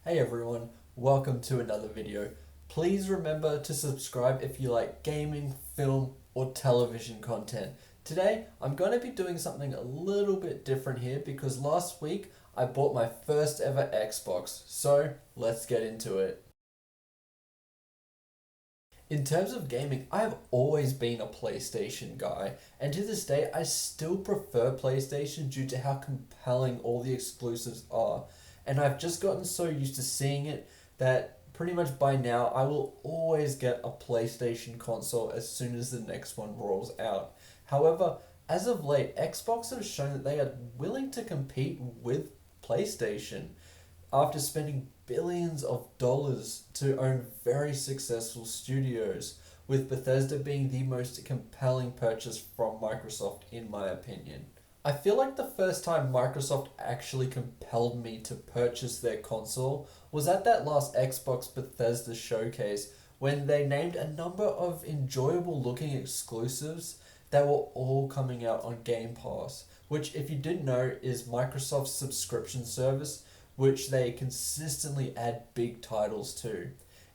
Hey everyone, welcome to another video. Please remember to subscribe if you like gaming, film, or television content. Today, I'm going to be doing something a little bit different here because last week I bought my first ever Xbox, so let's get into it. In terms of gaming, I've always been a PlayStation guy, and to this day, I still prefer PlayStation due to how compelling all the exclusives are. And I've just gotten so used to seeing it that pretty much by now, I will always get a PlayStation console as soon as the next one rolls out. However, as of late, Xbox have shown that they are willing to compete with PlayStation after spending billions of dollars to own very successful studios, with Bethesda being the most compelling purchase from Microsoft, in my opinion. I feel like the first time Microsoft actually compelled me to purchase their console was at that last Xbox Bethesda showcase when they named a number of enjoyable looking exclusives that were all coming out on Game Pass, which, if you didn't know, is Microsoft's subscription service which they consistently add big titles to.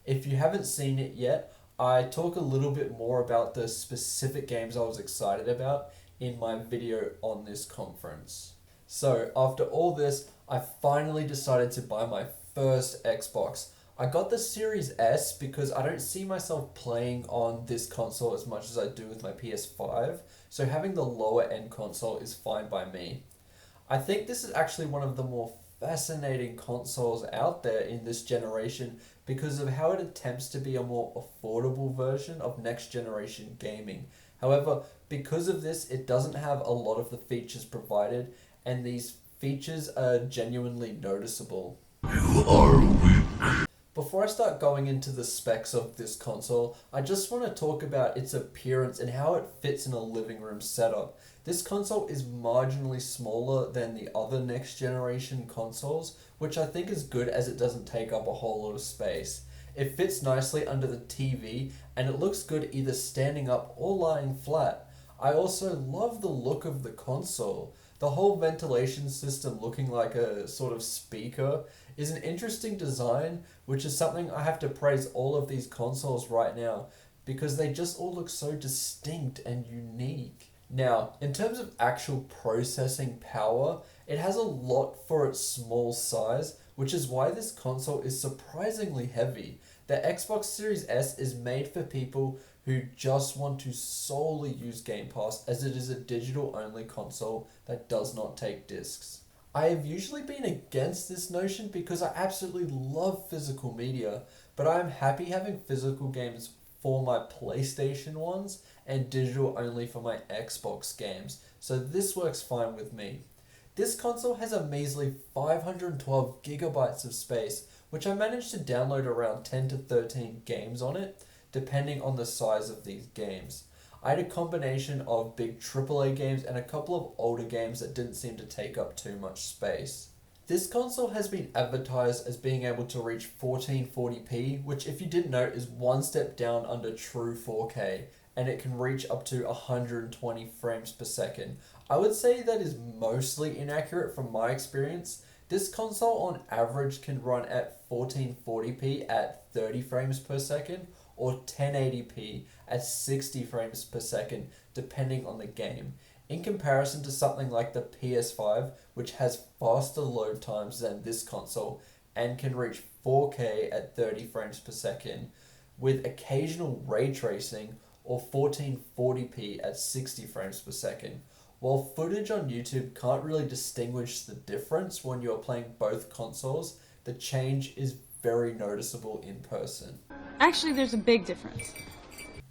If you haven't seen it yet, I talk a little bit more about the specific games I was excited about in my video on this conference. So, after all this, I finally decided to buy my first Xbox. I got the Series S because I don't see myself playing on this console as much as I do with my PS5, so having the lower end console is fine by me. I think this is actually one of the more fascinating consoles out there in this generation because of how it attempts to be a more affordable version of next generation gaming. However, because of this, it doesn't have a lot of the features provided, and these features are genuinely noticeable. Before I start going into the specs of this console, I just want to talk about its appearance and how it fits in a living room setup. This console is marginally smaller than the other next generation consoles, which I think is good as it doesn't take up a whole lot of space. It fits nicely under the TV and it looks good either standing up or lying flat. I also love the look of the console. The whole ventilation system looking like a sort of speaker is an interesting design, which is something I have to praise all of these consoles right now because they just all look so distinct and unique. Now, in terms of actual processing power, it has a lot for its small size, which is why this console is surprisingly heavy. The Xbox Series S is made for people who just want to solely use Game Pass as it is a digital only console that does not take discs. I have usually been against this notion because I absolutely love physical media, but I am happy having physical games for my PlayStation ones and digital only for my Xbox games, so this works fine with me. This console has a measly 512 gigabytes of space, which I managed to download around 10 to 13 games on it, depending on the size of these games. I had a combination of big AAA games and a couple of older games that didn't seem to take up too much space. This console has been advertised as being able to reach 1440p, which, if you didn't know, is one step down under true 4K, and it can reach up to 120 frames per second. I would say that is mostly inaccurate from my experience. This console on average can run at 1440p at 30 frames per second or 1080p at 60 frames per second depending on the game. In comparison to something like the PS5, which has faster load times than this console and can reach 4K at 30 frames per second with occasional ray tracing or 1440p at 60 frames per second. While footage on YouTube can't really distinguish the difference when you're playing both consoles, the change is very noticeable in person. Actually, there's a big difference.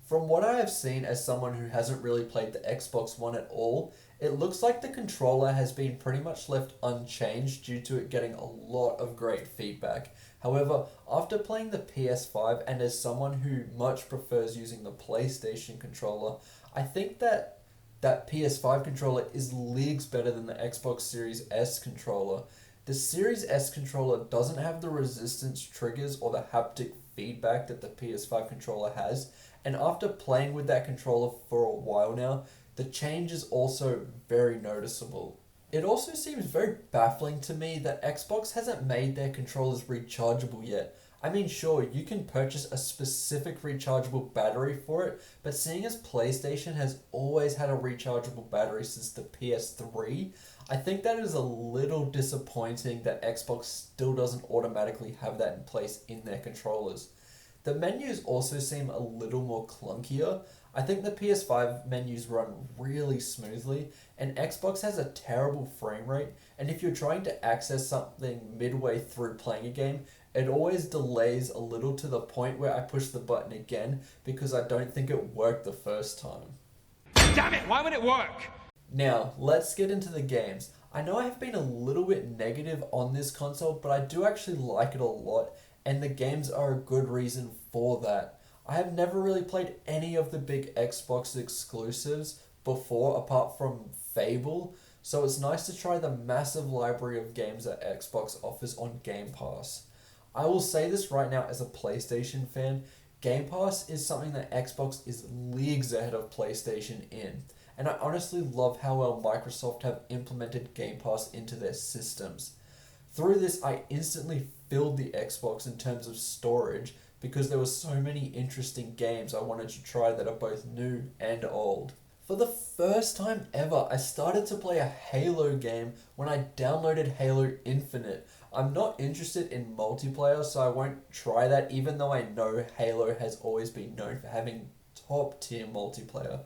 From what I have seen as someone who hasn't really played the Xbox One at all, it looks like the controller has been pretty much left unchanged due to it getting a lot of great feedback. However, after playing the PS5 and as someone who much prefers using the PlayStation controller, I think that PS5 controller is leagues better than the Xbox Series S controller. The Series S controller doesn't have the resistance triggers or the haptic feedback that the PS5 controller has, and after playing with that controller for a while now, the change is also very noticeable. It also seems very baffling to me that Xbox hasn't made their controllers rechargeable yet. I mean, sure, you can purchase a specific rechargeable battery for it, but seeing as PlayStation has always had a rechargeable battery since the PS3, I think that is a little disappointing that Xbox still doesn't automatically have that in place in their controllers. The menus also seem a little more clunkier. I think the PS5 menus run really smoothly, and Xbox has a terrible frame rate, and if you're trying to access something midway through playing a game, it always delays a little to the point where I push the button again because I don't think it worked the first time. Damn it, why would it work? Now, let's get into the games. I know I have been a little bit negative on this console, but I do actually like it a lot, and the games are a good reason for that. I have never really played any of the big Xbox exclusives before, apart from Fable, so it's nice to try the massive library of games that Xbox offers on Game Pass. I will say this right now as a PlayStation fan, Game Pass is something that Xbox is leagues ahead of PlayStation in. And I honestly love how well Microsoft have implemented Game Pass into their systems. Through this, I instantly filled the Xbox in terms of storage because there were so many interesting games I wanted to try that are both new and old. For the first time ever, I started to play a Halo game when I downloaded Halo Infinite. I'm not interested in multiplayer, so I won't try that, even though I know Halo has always been known for having top tier multiplayer.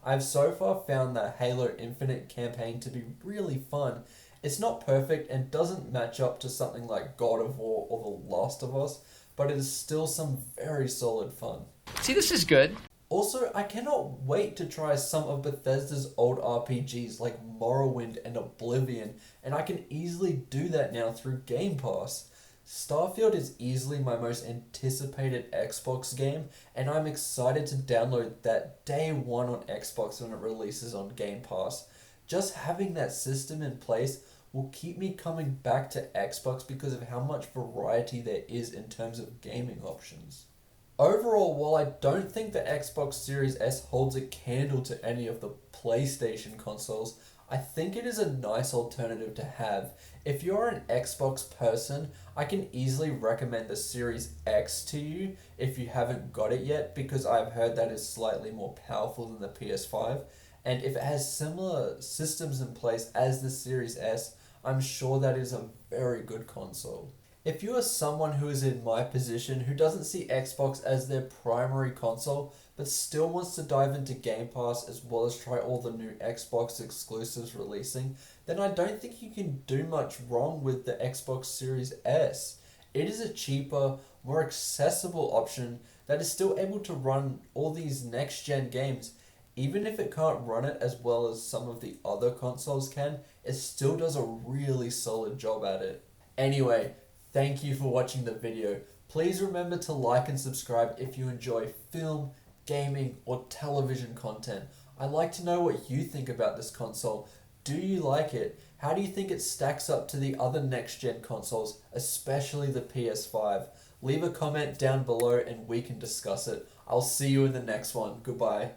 I've so far found the Halo Infinite campaign to be really fun. It's not perfect and doesn't match up to something like God of War or The Last of Us, but it is still some very solid fun. See, this is good. Also, I cannot wait to try some of Bethesda's old RPGs like Morrowind and Oblivion, and I can easily do that now through Game Pass. Starfield is easily my most anticipated Xbox game, and I'm excited to download that day one on Xbox when it releases on Game Pass. Just having that system in place will keep me coming back to Xbox because of how much variety there is in terms of gaming options. Overall, while I don't think the Xbox Series S holds a candle to any of the PlayStation consoles, I think it is a nice alternative to have. If you're an Xbox person, I can easily recommend the Series X to you if you haven't got it yet, because I've heard that is slightly more powerful than the PS5. And if it has similar systems in place as the Series S, I'm sure that is a very good console. If you are someone who is in my position who doesn't see Xbox as their primary console, but still wants to dive into Game Pass as well as try all the new Xbox exclusives releasing, then I don't think you can do much wrong with the Xbox Series S. It is a cheaper, more accessible option that is still able to run all these next-gen games. Even if it can't run it as well as some of the other consoles can, it still does a really solid job at it. Anyway, thank you for watching the video. Please remember to like and subscribe if you enjoy film, gaming, or television content. I'd like to know what you think about this console. Do you like it? How do you think it stacks up to the other next-gen consoles, especially the PS5? Leave a comment down below and we can discuss it. I'll see you in the next one. Goodbye.